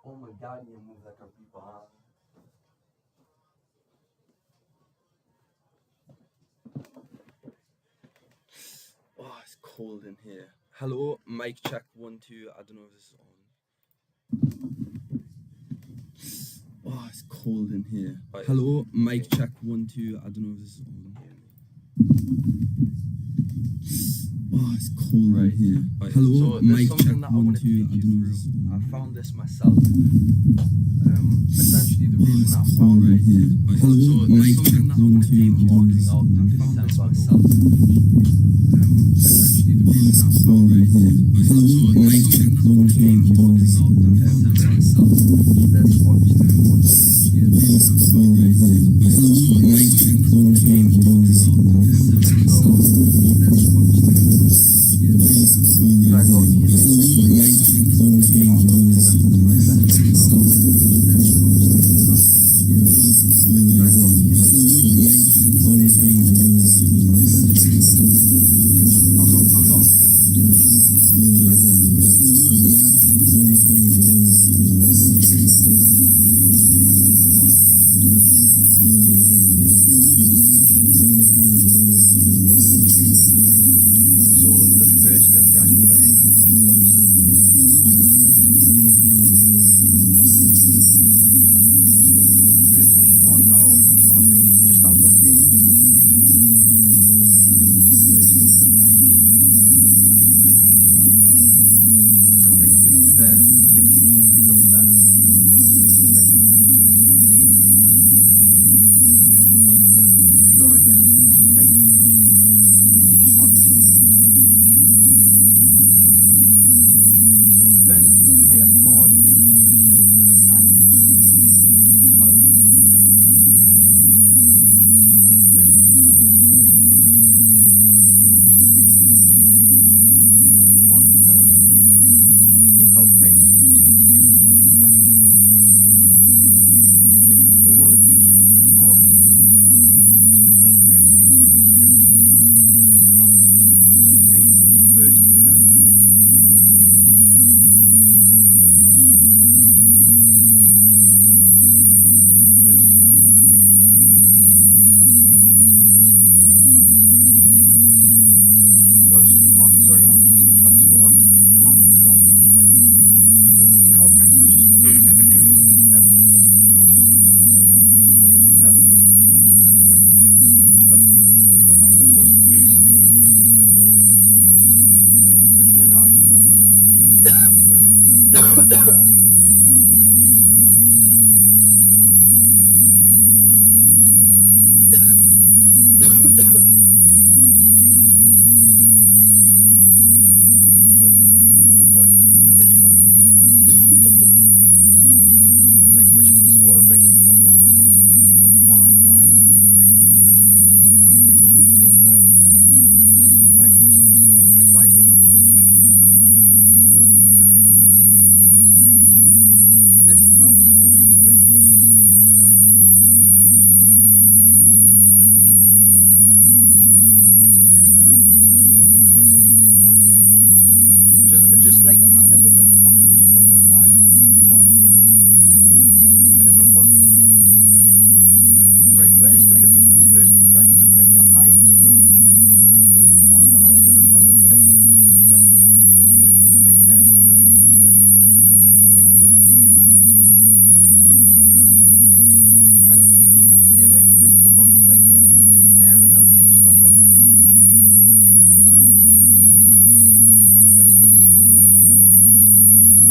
Oh my god, you move like a people, huh? Oh, it's cold in here. Hello, mic check 1 2. I don't know if this is on. Oh, it's cold in here. Hello, mic check 1 2. I don't know if this is on. Oh, it's cold right here. Hello, so mic check 1 2. I don't know if this is on. I found this myself. Essentially, the reason I found right here. Hello, mic check 1 2. Walking out in December myself. Essentially, the reason I found right here. Hello, mic check 1 2. Walking out in December myself. There's obviously one way of cheers. Right here. Hello, mic check 1 2. Walking out in December myself. There's obviously one way of cheers. That got me in. Hello, mic check 1 2. Walking out in December sorry, I'm using the track, so obviously we've marked this out on the chart rate. We can see how prices just evidently respect. Sorry, I'm using, and it's evident that it's respect. We can see look how the bodies are just staying below it. This may not actually evident accurately. This may not actually evident accurately. It's somewhat of a confirmation because why did these three candles not close that? And like the wicks did fair enough, but why, which was sort of like why did it close on no issue? Why? But and like the wicks did fair enough. This candle also this wick like why did it close on no issue? These two failed to get it sold off. Just like looking for confirmations as to why these bonds were these two important. Like even if it wasn't for the first of January, right? But just like this is the 1st of January, right? The high and the low of this day we've marked that out. Look at how the price is just respecting like this area, right? This is the 1st of January, right? The like look, you can see this consolidation marked that out. Look at how the price is just respecting. And even here, right? This becomes like an area for stop loss. Usually when the price trades lower down here and these inefficiencies, and then it probably would look to like these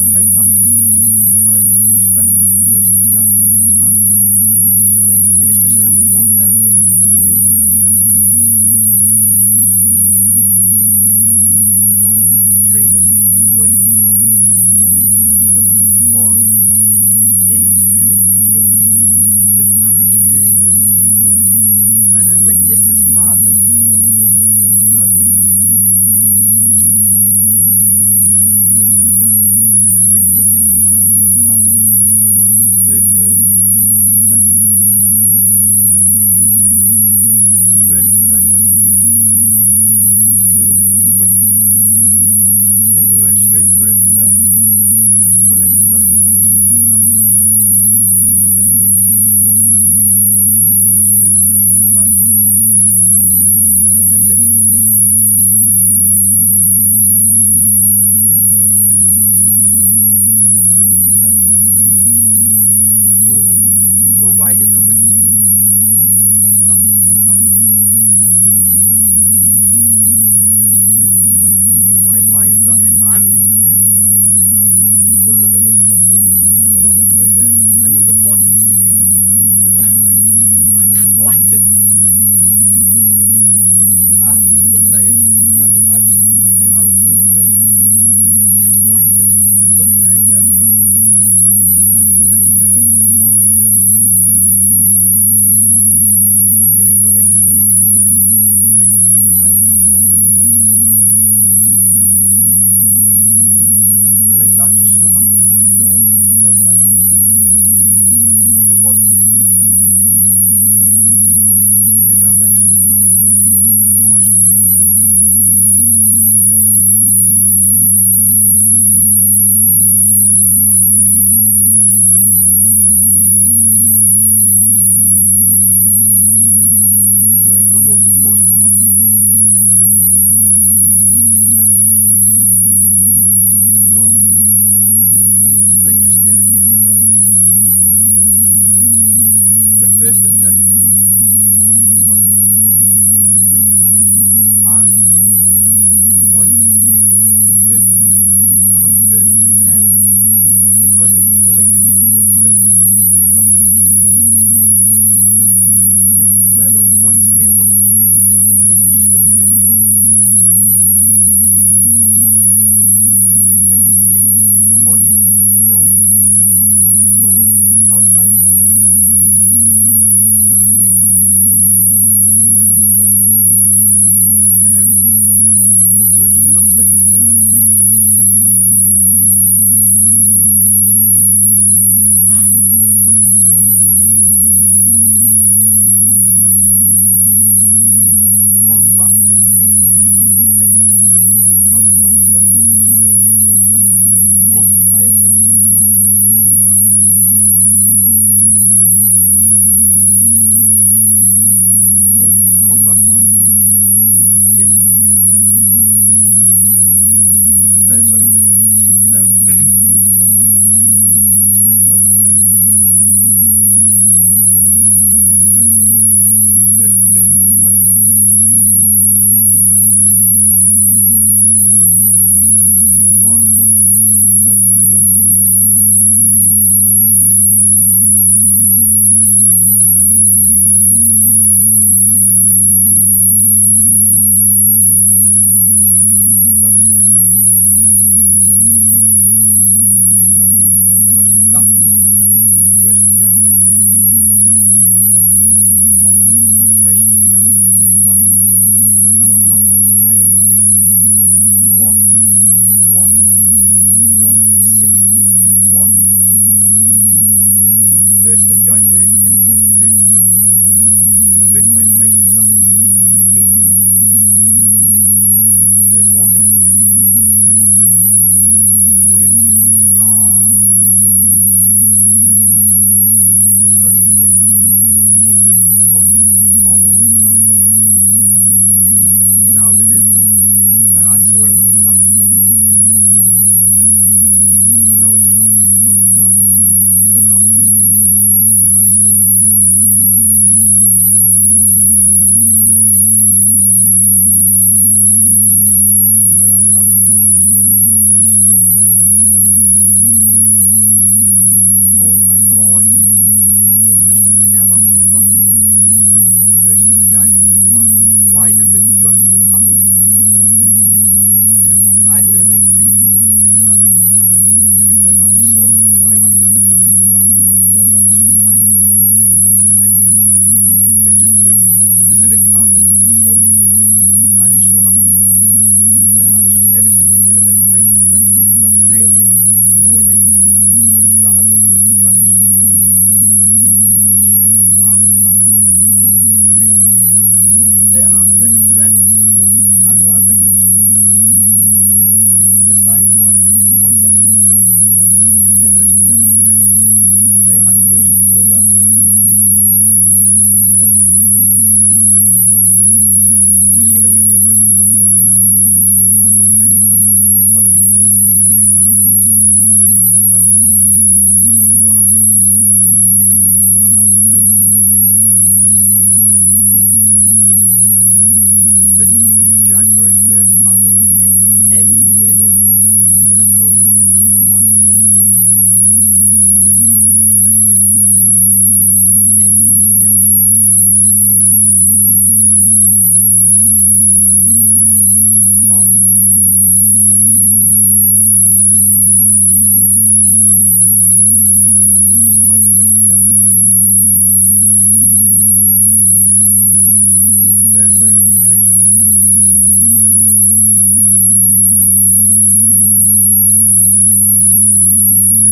price action has respected the 1st of January's candle. Right? So like it's just an important area. Like look at the first price action. Okay, has respected the 1st of January's candle. So we trade like it's just way away from it, right? Look at how far away we're going away from it into the previous year's 1st of January. And then like this is mad, right? Because look, like straight into the previous year's 1st of January. And then like this is mad, this one candle. And look, 31st, 2nd of January, 3rd, 4th, 5th, 1st of January. Okay, so the first is like that's one candle. Look at these wicks here. Like we went straight for it fair. But like that's because this was coming after. And like we're literally already in like a we went straight for it. So like why not for bigger but like trees because like a little bit like you know so when yeah, like we're literally as we filmed this and inefficiencies like sort of kind of ever so slightly. So but why did the wicks come and like stop this exact candle here? Ever so slightly. The 1st of January because why is that? Like I'm even curious about this myself. But look at this, look, watch. Another wick right there. And then the body's here. Then why is that? Like, what? Like, look at this, look, touching it. I haven't even looked at it this and that. I just, like, I was sort of like, what? Looking at it, yeah, but not in this. Incrementally like this. Oh shit. I was sort of like, okay, but like even like with these lines extended, like look at how it just comes into this range again. And like that just so happens to be where the sell side consolidation is of the bodies, not the wicks, right? Because unless they're entering on the wicks, most of the people are going to be entering like of the bodies around there, right? Where the sort of like average price action of the people, not like the overextended levels for most of the retail traders, right? So like most people aren't getting entries like you get them just like so like expect like this, right? So like just in a like a okay, right. So the 1st of January, which call consolidating and stuff, like just in a like a and the body's sustainable. The 1st of January, confirming this area, right? Because it just looks like it's being respectful. The body's sustainable. The 1st of January, like look, the body's staying above it here as well. Like if you just look at it a little bit more, like being respectful. Like you see, the body don't close outside of this area, and then they also don't close inside this area. So there's like loads of accumulation within the area itself outside. Like so, it just looks like it's prices like respecting the also. There's like loads of accumulation within the area. Okay, but so anyway, it just looks like it's prices like respecting the we're going back into it here, and then price uses it as a point of reference for like the much higher prices that we've had in Bitcoin. We're going back into it here, and then price uses it as a point of reference for like the like we just come back down into this level. Sorry, wait, what? Like come back down. We just use this level into this level as a point of reference to go higher. Sorry, wait, what? The 1st of January price. I'm getting confused. Yeah, look, this one down here. This 1st of January. 3. Wait, what? I'm getting confused. Yeah, look, this one down here. This 1st of January. That just never even got traded back into. Like ever. Like imagine if that was your entry. 1st of January 2023. That just never even like part traded back. Price just never even came back into this. Imagine if that what was the high of that? 1st of January 2023. What? 16k. What? 1st of January 2023. What? The Bitcoin price was at 16k. 1st of January 2023. The Bitcoin price was 16k. 2020. You're taking the fucking piss. Oh my god. You know what it is, right? Like I saw it when it was at 20k. You're taking the fucking piss. And that was when I was in college. That like it could have even. Like I saw it when it was at 20k. Because that's even consolidating around 20k. I was in college. why does it just so happen to be the one thing I'm explaining to you right now? I didn't like pre-plan this by 1st of January. Like I'm just sort of looking at it as it comes, just exactly how you are, but it's just I know what I'm playing right now. I didn't like you know, it's just this specific candle. I'm just sort of I just so happen to find it, but it's just and it's just every single year like price respects it either straight away or like uses that as a point of reference later on. And it's just every single year like price respects it either straight away. Like, and in fairness, like, I know I've like mentioned like inefficiencies and stuff, but like besides that, like the concept of like this one specific person, in fairness, like I suppose you could call that the yearly open concept of like this one specific person, the yearly open kildo. Like, I suppose you could, sorry, I'm not trying to coin other people's educational references. But I'm not really sure how I'm trying to coin and describe other people. Just this one thing specifically. This January 1st candle of any year. Look, I'm gonna show you some more mad stuff, right? This January 1st candle of any year. Right? I'm gonna show you some more mad stuff, right? This January. Can't believe that any year, right? And then we just had a rejection back here. Sorry, a retracement and rejection, and then we just took it from rejection.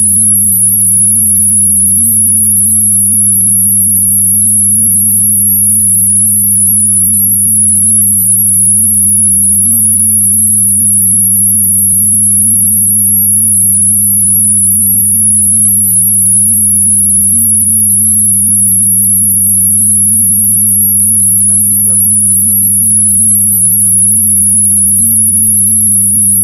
Sorry, a retracement and cleanse, but we just took it from rejection. These are just rough, to be honest. There's actually this many respected levels. These are just there's actually this many respected levels. And these levels are respected like close frames, not just the dating.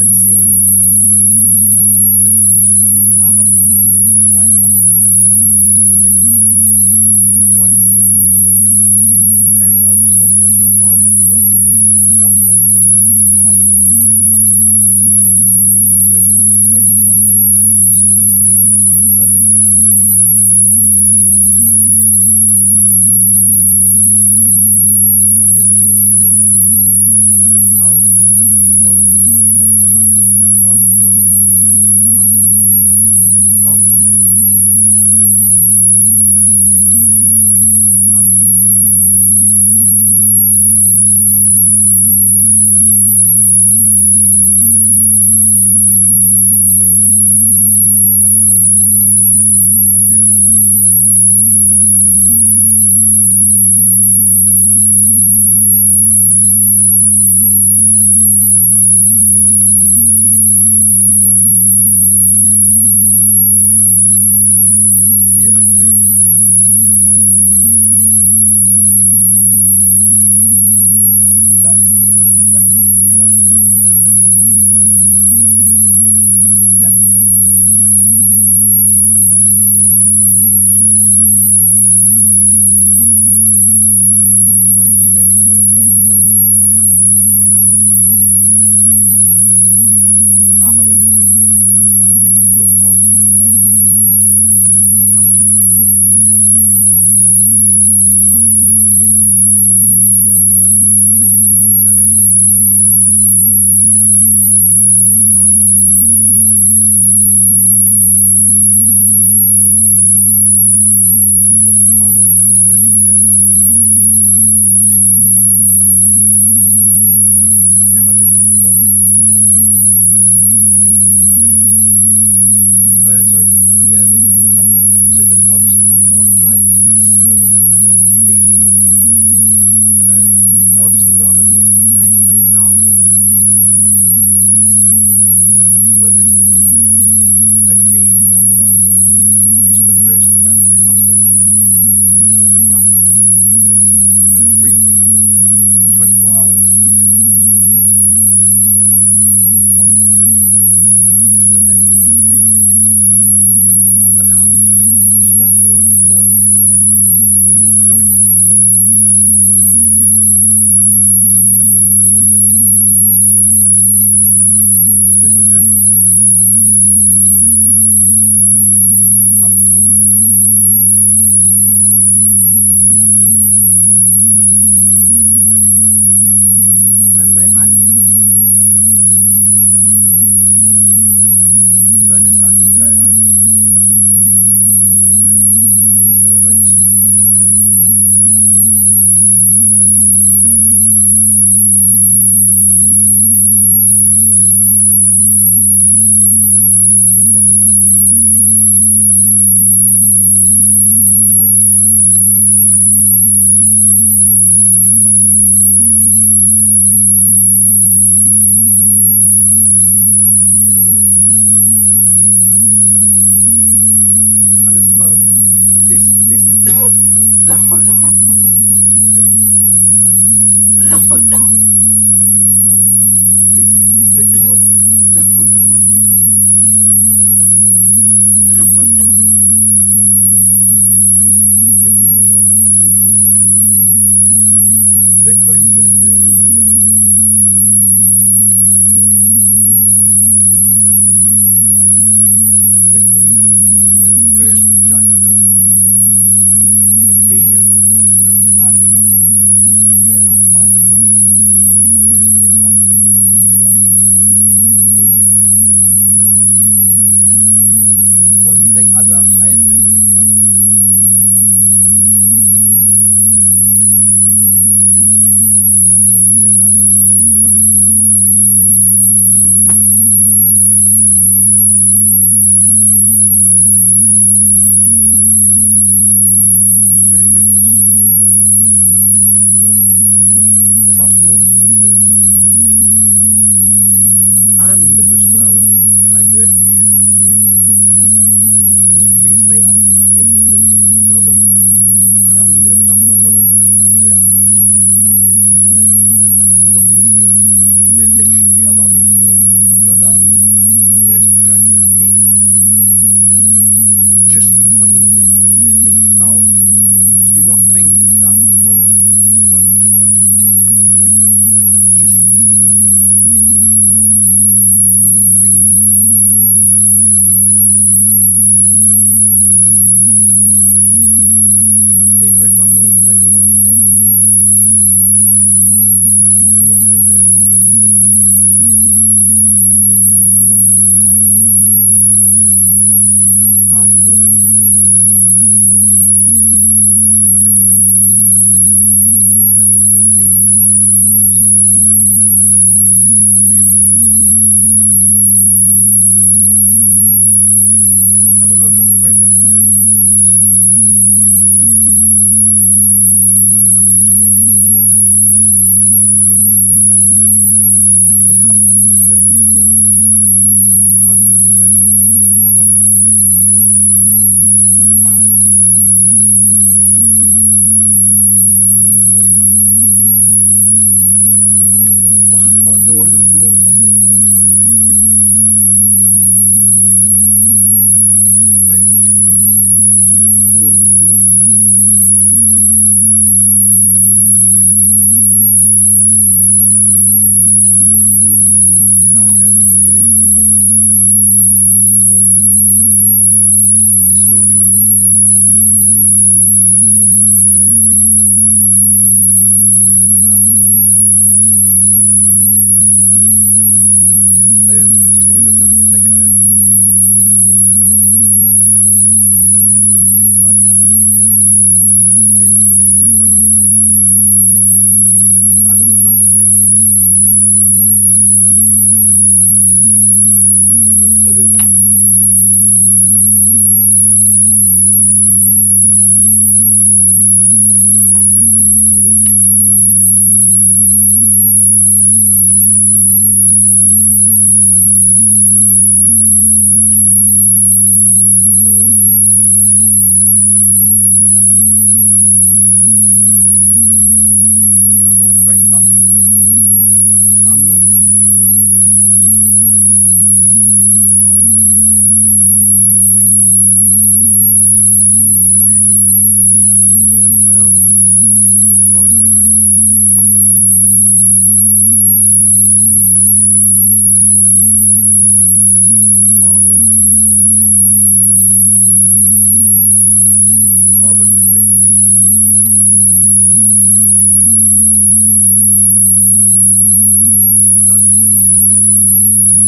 Same with like these January 1st. I'm assuming these levels. I haven't really like dived that deep into it to be honest, but like you know what, if we can use like this specific area as a stop loss or a target throughout the year, that's like a fucking banging narrative to have. You know what I mean? First opening prices that year. If you see displacement from this level, what does that mean? In this case. It meant an additional $100,000 to the price, $110,000 to the price of the asset. In this case, oh shit, an additional $100,000 to the price, absolutely crazy price of the asset. Oh shit, so then I don't know if I've written about these candles. I did in fact, yeah. So what's that is even respected, see that is on the monthly chart, which is definitely saying something. And you can see that is even respected, see that is on the monthly chart, which is definitely. I'm just like sort of letting it resonate for myself as well. I haven't been looking at this. I've been putting it off in fact for some reason, like actually looking into it sort of kind of deeply. I haven't paying attention to all these details. And the reason being is actually I don't know, I was just waiting to like put in this video that I wanted to send to you. So look at how the 1st of January 2019 we just come back into it right here. It hasn't even gotten to the middle of that like 1st of January. It didn't sorry, the middle of that day. So obviously these orange lines, these are still 1 day of movement. Obviously we're on the monthly time frame now. So obviously these orange lines, these are still 1 day. But this is a day marked out. Just the 1st of January, that's what these lines represent. Like, so the gap between the range of a day, 24 hours between just the 1st of January, that's what these lines represent. Start to finish of the 1st of January. So anyway, the range of a day, 24 hours. Like how we just like respect all of these levels in the higher time frame. Like even currently as well. So anyway, excuse like it looks a little bit messed up. I used this as a short, and like I'm not sure if I used specifically this area, but I had like additional confidence to go. In fairness, I think I used this as a short. I'm not sure if I used specifically this area, but I had like additional confidence to go. Back into this for a second. I don't know why this way you sound. We'll just go back into like look at this, just these examples here. And as well, right? This is look at this. And as well, right? This Bitcoin. That was real that. This Bitcoin is right on. Bitcoin is going to be around longer than we are. January, the day of the 1st of January, I think that's a very valid reference. Like the 1st of January throughout the year, the day of the 1st of January, I think that's a very valid. What you like as a higher time frame now, throughout the year, the day of the 1st of January, what you like as a higher time frame. It's actually almost my birthday, it's like 2 hours. And as well, my birthday is the 30th of December, right? It's actually 2 days later, it forms another one of these. That's the other reason that I'm just putting it on, right? Look, we're literally about to form another 1st of January day. It just below this one. We're literally now, do you not think that from okay, just say for example, right? It just below this one. We're literally now. Do you not think that from okay, just say for example, right? It just below this one. We're literally now. Say for example, it was like around here something, right? Like down there. Do you not think there would be a good reference point to go from this back up? Say for example, from like higher year seeing if that close to already, and we're already in like a overall bullish market, right? I mean, Bitcoin is from like higher, but maybe obviously maybe this is not true capitulation. Maybe I don't know if that's the right word to use. Maybe capitulation is like kind of I don't know if that's the right word. Yeah, I don't know how to describe it. How do you describe capitulation? I'm not like trying to Google anything. How to describe it. It's kind of like I don't want to ruin my whole live stream because I can't give you fuck's sake, right? We're just gonna ignore that. I don't want to ruin my live stream. Fuck's sake, right? We're just gonna ignore that. I don't want to ruin. Capitulation is like kind of like a slow transition out of hand. People. I don't know. Like a slow transition out of hand. Just in the sense of like people not being able to like afford something, so like loads of people sell it and like reaccumulation of like people buying. Is that just in the sense of what capitulation is? I'm not really like I don't know if that's the right word. Word sell it and like reaccumulation of like people buying. Is that just in the sense of I'm not really I don't know if that's the right word sell from a drive, but anyway. So I'm gonna show you something else, right? We're gonna go right back to the solar. I'm not too sure when Bitcoin was first released in fact. Oh, you're gonna be able to see. We're gonna go right back to the solar. I don't know if there's anything. I'm not too sure when Bitcoin. Right. What was I gonna Google anything? Right back. What was it? Was it about the capitulation? When was Bitcoin? Exact days. When was Bitcoin?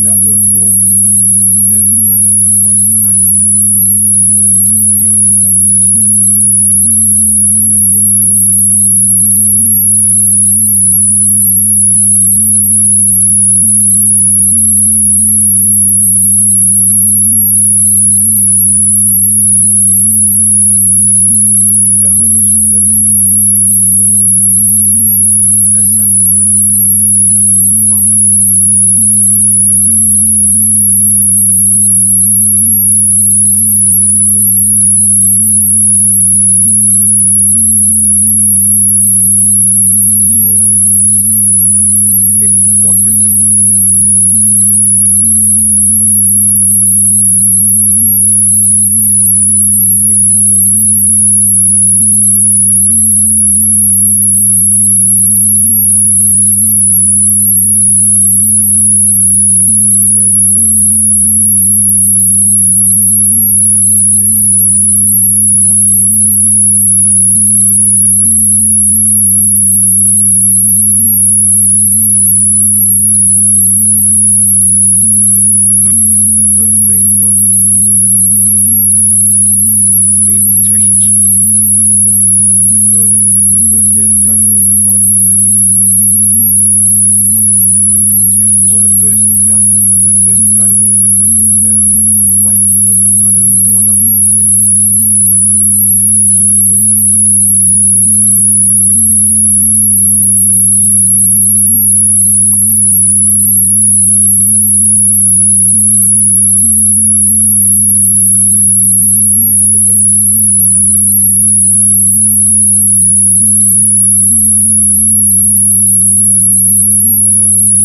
network launch was the 3rd of January 2009, but it was created ever so slightly before. The network launch was the 3rd of January 2009, but it was created ever so slightly before. The network launch was the 3rd of January 2009, but it was created ever so slightly. Look at how much you've got to zoom in, man. Look, this is below a penny, 2 penny, a cent, sorry, 2 cents, 5, 20 cents. How much you've got to zoom in, man. Look, this is below a penny, 2 penny, a cent. What's a nickel? I don't know. 5, 20 cents. How much you've got to zoom in. So it got released on the 3rd of January. Publicly, which was so it got released on the 3rd of January. Public here. It got released on the 3rd of January. Right there. Here. And then the 31st of October. Right there. Here. And then the 31st of October. Right. But it's crazy, look, even this one day, we stayed in this range. So, the 3rd of January 2009 is when it was publicly released in this range. So on the 1st of January, the white paper released. I don't really know what that means. Like, stayed in this range. So on the 1st of January, let me change this. I don't really know what that means. Like, stayed in this range. So on the 1st of January, let me change this. I'm really depressed as well. Oh, it's even worse. Come on, why wouldn't you?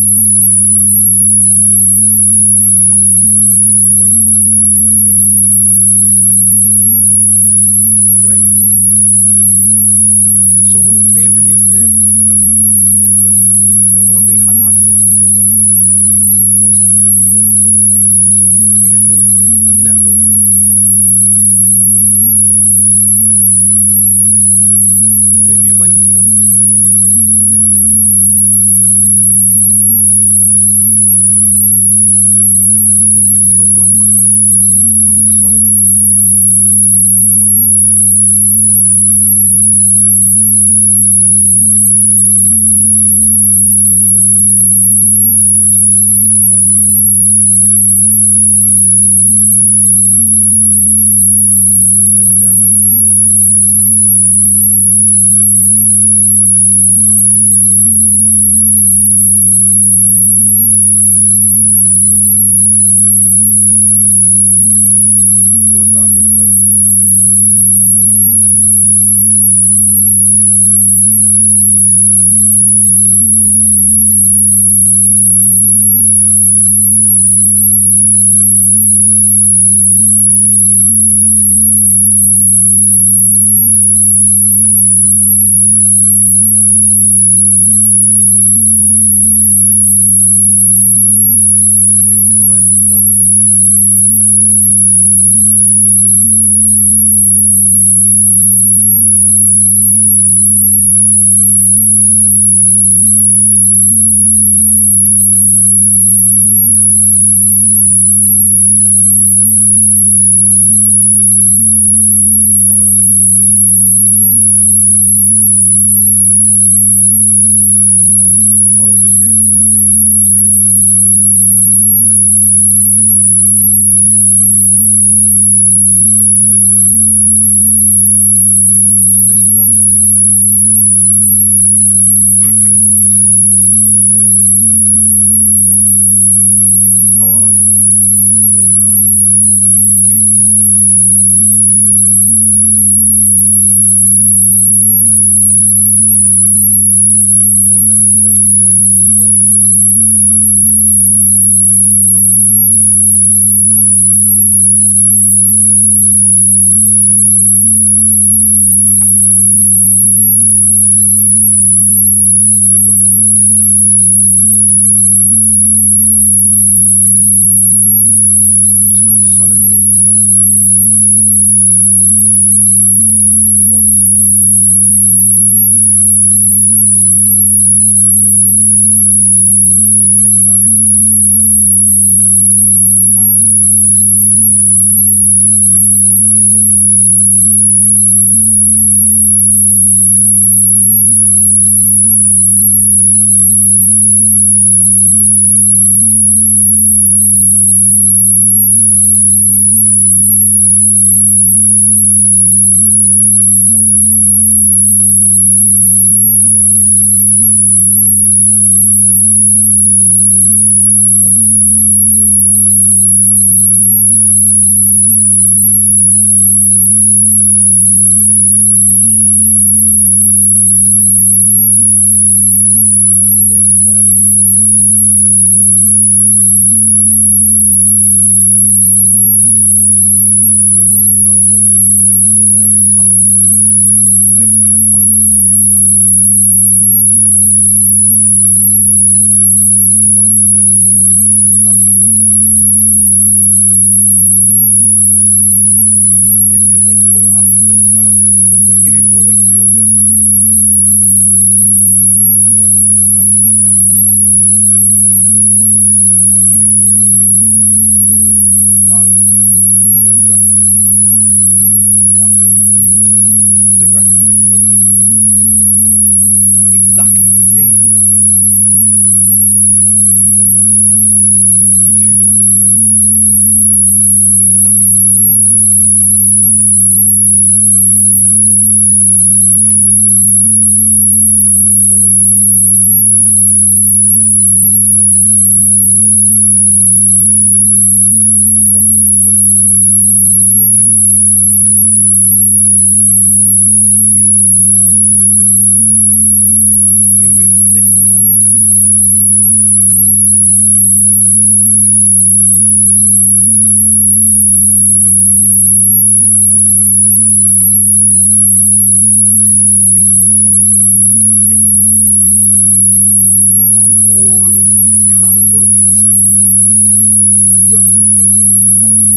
stuck in this one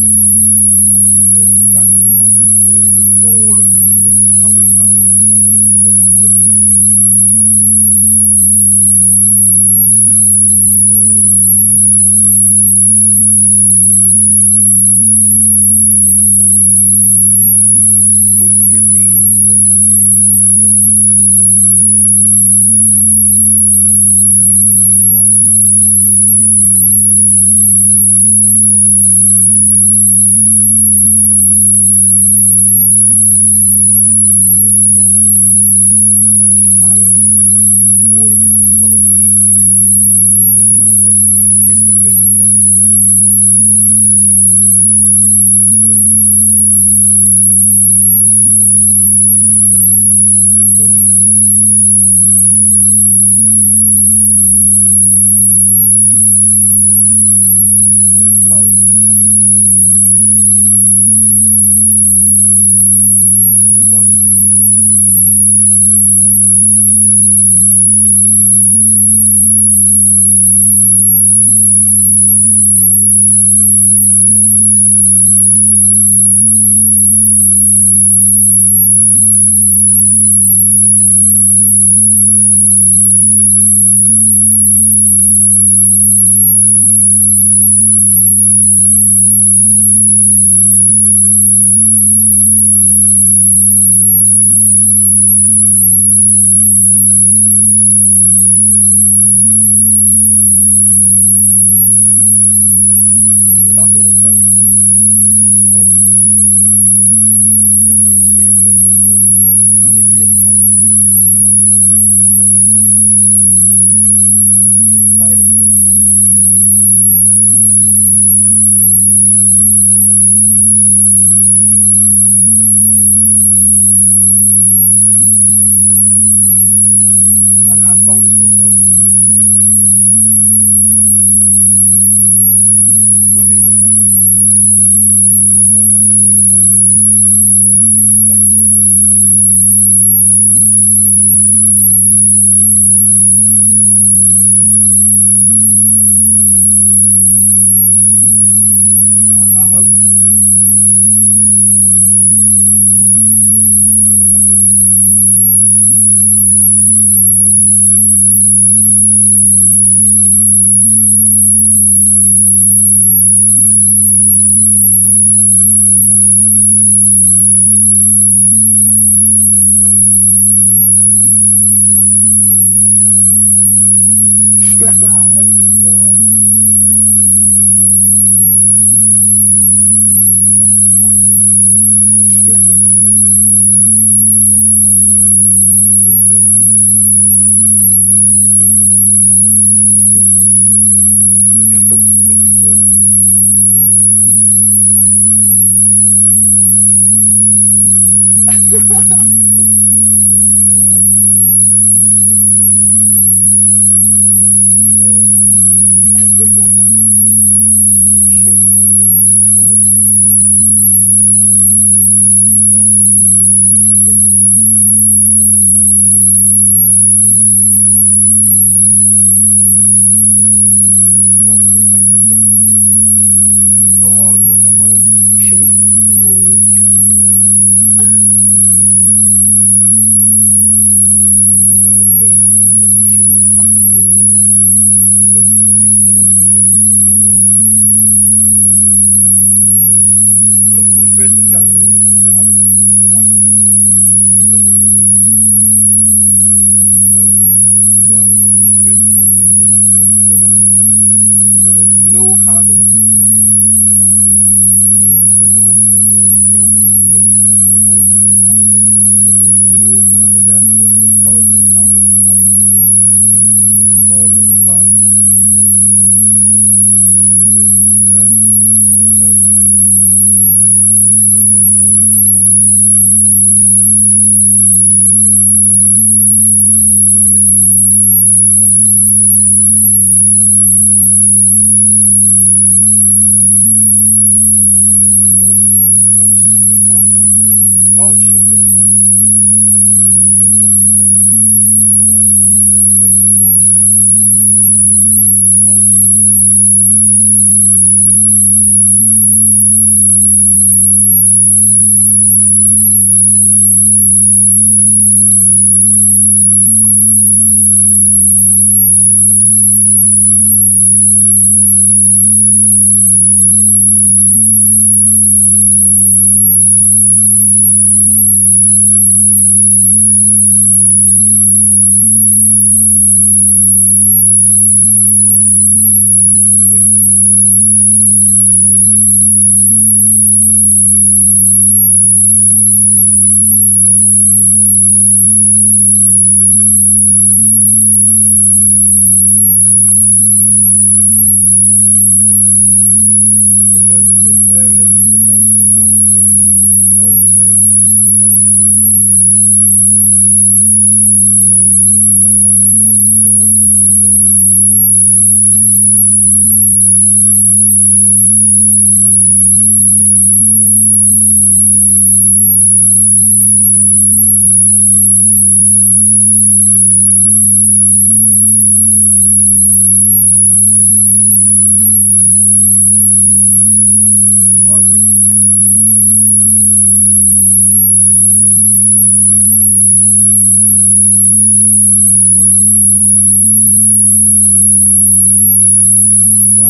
1st of January candle. All of these. How many candles is that? What the fuck? How many days? In this one candle. 1st of January candle. How many candles is that? 100 days right there. 100 days worth of trades stuck in this one day of movement. 100 days right there. Can you believe that? 100 days right of trades. Okay, so what's that? Day of movement. Can you believe that? 100 days. 1st of January 2030. Okay, so look how much higher we are, man. All of this consolidation in these days. Like, you know, look, this is the 1st of January. The opening price. Higher we are. All of this consolidation in these days. Like, you know, right there, look. This is the 1st of January. Closing price. You go for this consolidation of the yearly time frame, right there. This is the 1st of January. Of the 12-month time frame, right? So you go for this consolidation of the yearly. The body would be of the 12-month time here, and then that would be the wick. And then the body of this of the 12 would be here, and this would be the wick, and that would be the wick. So to be honest, the body of this here probably looks something like this. So that's what the 12-month body would look like, basically. In the space, like that. So, like on the yearly time frame. So that's what the 12. This is what it would look like. The body would look like, basically. But inside of this space, like opening price here, on the yearly time frame, the first day, this is the 1st of January. I'm just trying to hide it so this day of our year, the first day. And I found this myself, you know. It's not really like that big of a deal. And I find, I mean, it depends. Like, it's a speculative idea. It's not, I'm not like telling you. It's not really like that big of a deal. It's just something that I've noticed that like maybe it's a speculative idea. You know, it's not like pretty cool. Like I obviously agree with it. Something that I've noticed. Like, so yeah, that's what they use. I obviously this. No. What? And then the next candle. No. The next candle, yeah. The open. The open of this one. Dude, look at the close of this. The close. What? And then it would be what the fuck? Obviously the difference between that and then like give it a second. So wait, what would define the wick in this case? Oh my god, look at how fucking small it can be. What would define the wick in this case? Yeah, there's actually not a wick. Because we didn't wick below this candle in this case. Yeah. Look, the 1st of January opening price, I don't know if you can see that, right? We didn't wick, but there isn't a wick. This candle. Because look, the 1st of January we didn't wick below. Like no candle in this year span came below the lowest low of the opening candle of the year. So then therefore the 12-month candle would have no wick. Or well, in fact, sorry, the wick would be this. Yeah, the wick would be exactly the same as this wick. The wick, because obviously the open price. Oh shit! Wait, no. Because the open price of this is here, so the wick would actually be the length of the. Oh shit! Wait, no.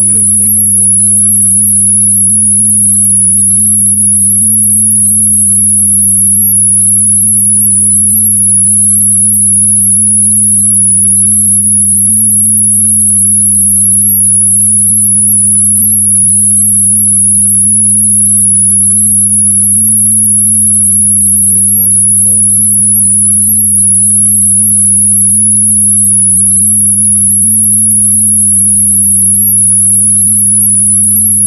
I'm gonna like go on the 12-month time frame right now and like try and find it. Give me a sec. What? So I'm gonna like go on the 12-month time frame. Right, so I need the 12-month time frame. Right, so I need the 12-month time frame.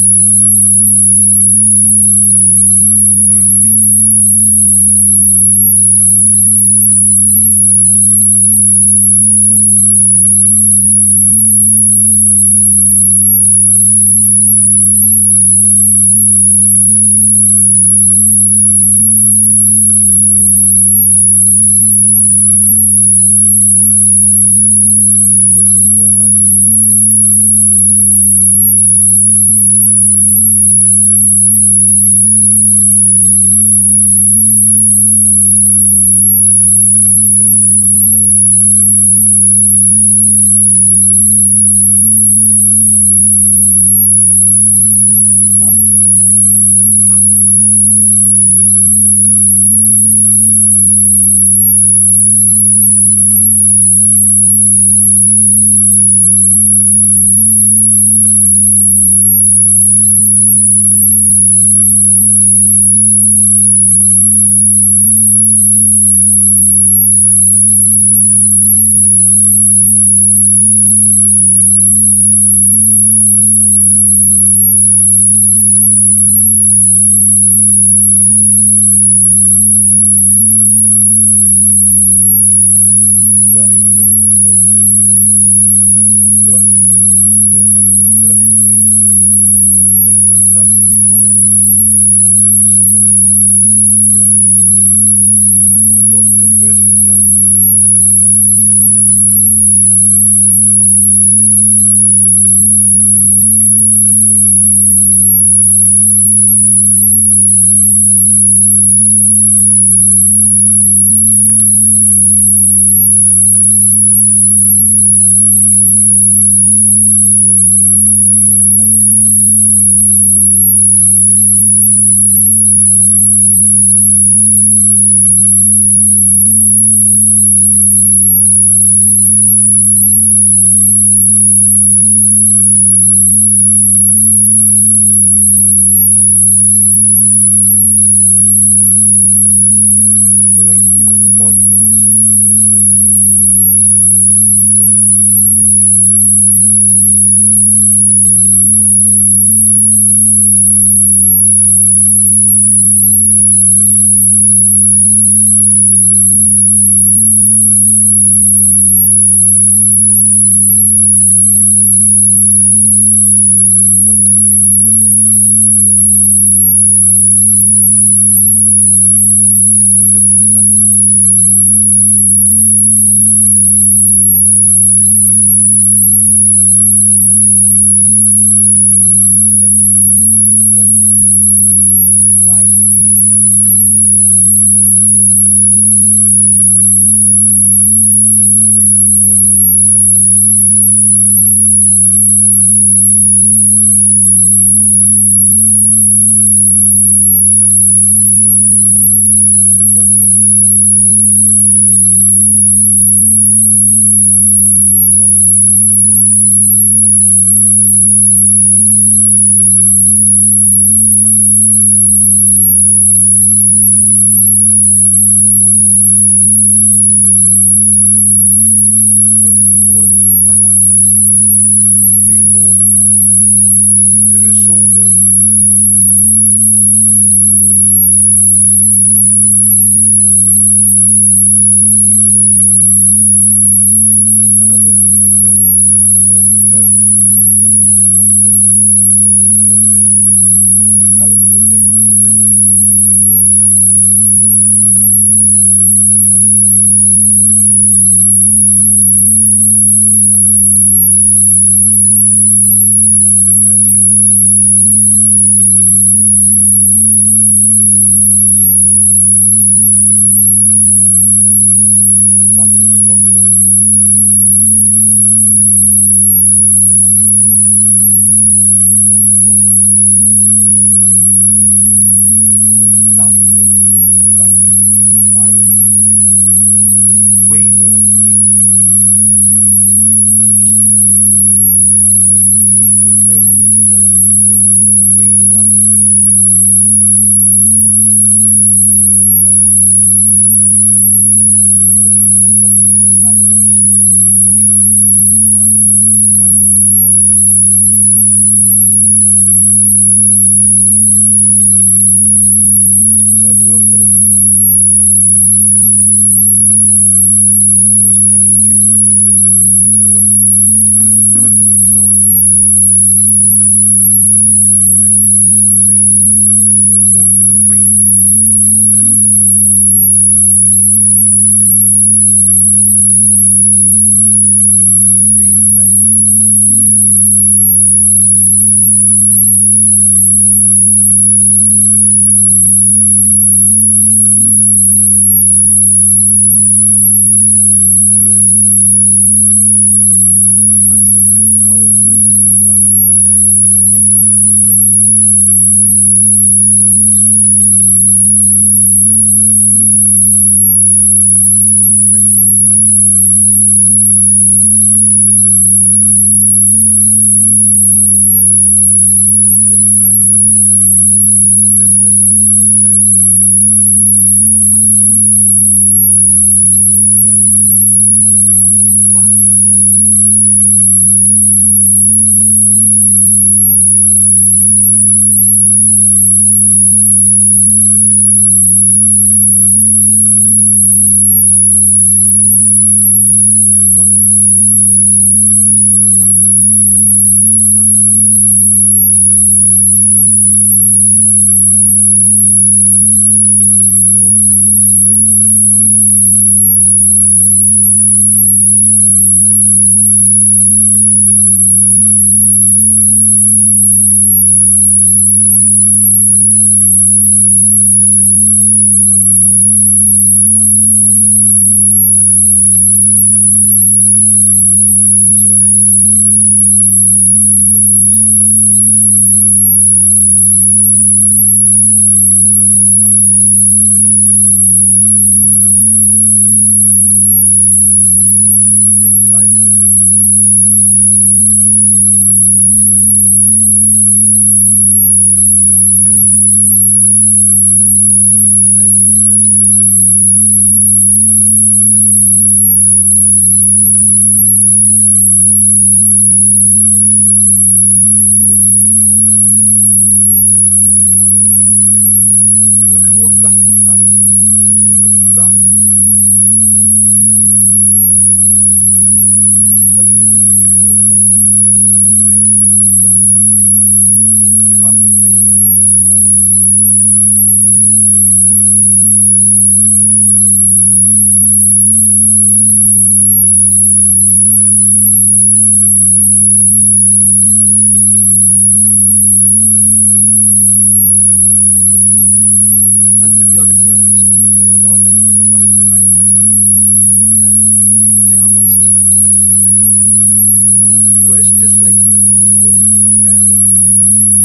And to be honest, yeah, this is just all about like defining a higher time frame narrative. Like I'm not saying use this as like entry points or anything like that, but it's just like even good to compare like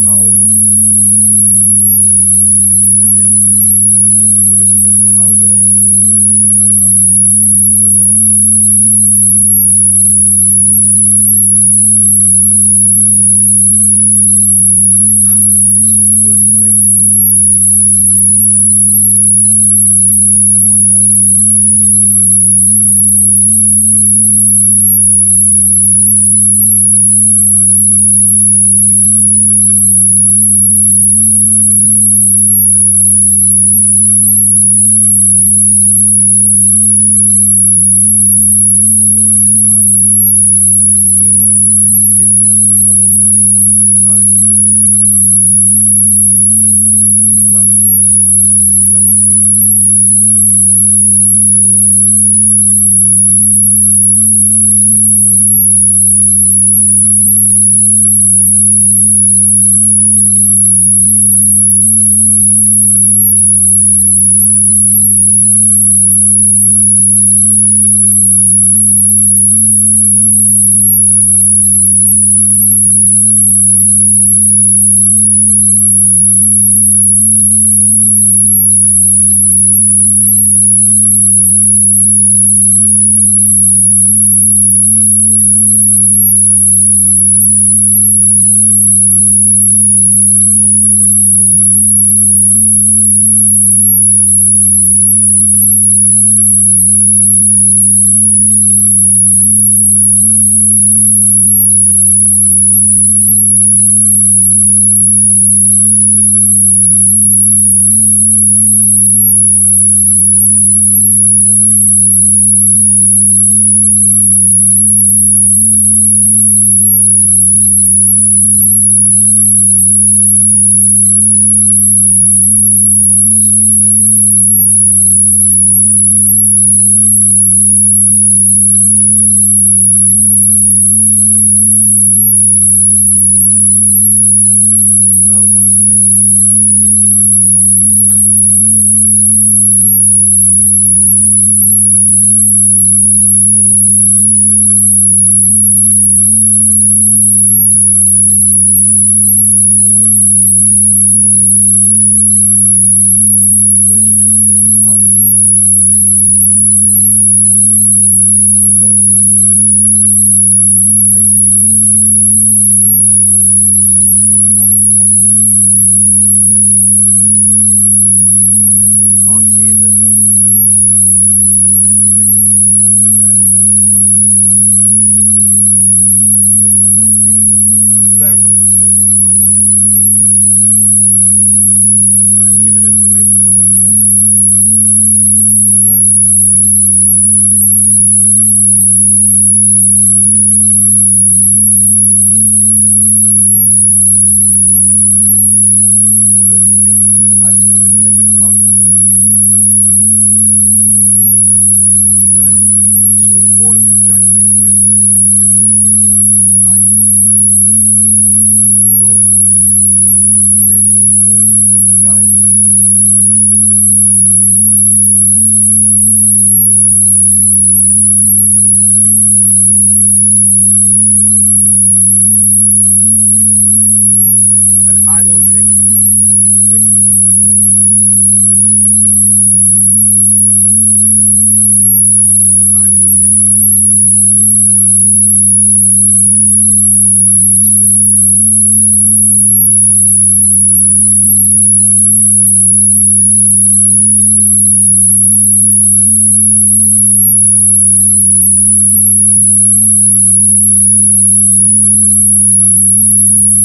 how like I'm not saying use this as like the distribution and but it's just like how the delivery and the price action is delivered. Wait, what am I saying? Sorry, it's just like how the delivery and the price action is delivered. It's just good for like seeing what's actually going on and being able to mark out the open and the close. It's just good for like of the year as you mark out trying to guess what's going to happen for the rest of like 2 months. Being able to see what's going on, guess what's going to happen overall in the past. Seeing all of it, it gives me a lot more clarity on what I'm looking at here. Because that just looks wrong. It gives me a lot more. That looks like a that just looks. That just looks. It gives me. That looks like this first of January. That just looks. I think I'm pretty sure it is. The 1st of January 2020. This was during COVID, wasn't it? Did COVID already stop? COVID was from 1st of January 2020. I don't know when COVID came. It's crazy, man. But look, we just randomly come back down to this one very specific candle that I just keep bringing up. These highs here, just again, one very random candle. These that gets printed every single day, 365 days a year. It's talking about a one-time thing. Once a year thing, sorry. I'm trying to be sarky, but I'm getting my but look at this one. I'm trying to be sarky, but I'm getting my all of these wick projections. I think this is one of the first ones that I showed you. But it's just crazy how like from the beginning to the end, all of these wick so far. I think this is one of the first ones that I showed you. Price has just consistently been respecting these levels with somewhat of an obvious appearance so far. Like you can't say that like once you wicked through here, you couldn't use that area as a stop loss for higher prices to take up like the all-time. You can't say that like, and fair enough, we sold down after going through here, you couldn't use that area as a stop loss for the and even if we were up here, you can't say that like, and fair enough, we sold down as a target actually in this case. Just moving on. And even if we were up here, but it's crazy, man. I just wanted to like outline this for you because like it is quite mad. So all of this January 1st stuff, like this is something that I noticed myself, right? But there's all of this January 1st stuff, like this is YouTube's like showing me this trend line here. But there's all of this January 1st stuff, like YouTube's like showing me this trend line. And I don't trade trend lines. This isn't just any random trend line. This is and I don't trade just any random. This isn't just any random. Anyway, these 1st of January prices. And I don't trade just any random. This isn't just any random. Anyway, these 1st of January prices. And I don't trade just any random. This isn't just any random. These 1st of January.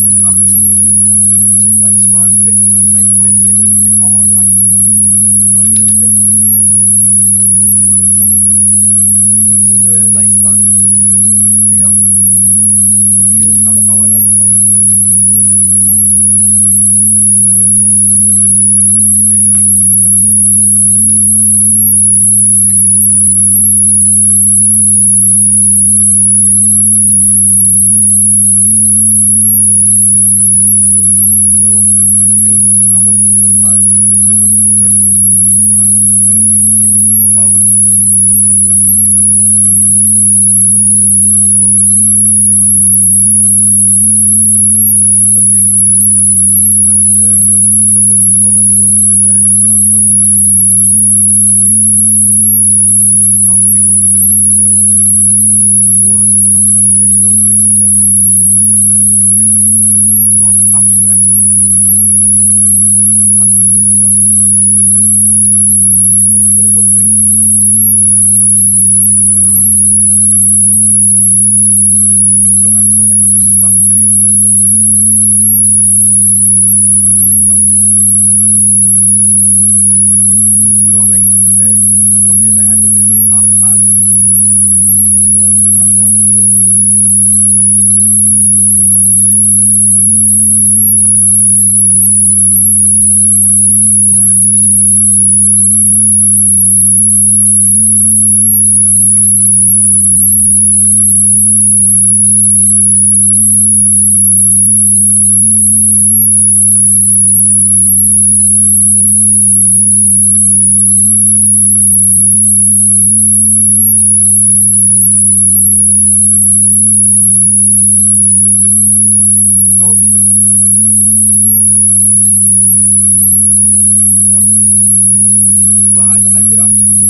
an actual human in terms of lifespan, Bitcoin might outlive our lifespan. You know what I mean? The Bitcoin timeline has an actual human in terms of in the lifespan of humans. I mean, we only have our lifespan to like do this, and they actually in the lifespan of humans visually see the benefits of it. We only have our lifespan to like do this, and they actually in the lifespan of that's great. Visually see the benefits of it. Pretty much what I wanted to discuss. So, anyways, I hope you have had a wonderful Christmas and continue to have a blessed New Year. Anyways, I hope you have almost so Christmas once and continue to have a big suit and look at some other stuff. In fairness, I'll probably just be watching I'll pretty go into detail about this in a different video, but all of this concepts, like all of this like annotations you see here, this trade was real. Not actually executing, but genuinely like all of that concepts, like all of this like actual stuff, like, but it was like, do you know what I'm saying? It's not actually executing. But and it's not like I'm just spamming trades, but it was like, do you know what I'm saying? It's not actually outlining this. But and it's not like copy it. Like I did this like as it came, you know. Well, actually I filled all of this in afterwards. Not like copy it. Like I did this like as it came. Well, actually I filled when I took a screenshot. Yeah, not like copy it. Like I did this like as it came. Well, actually when I took a screenshot. Oh shit. There you go. That was the original trade. But I did actually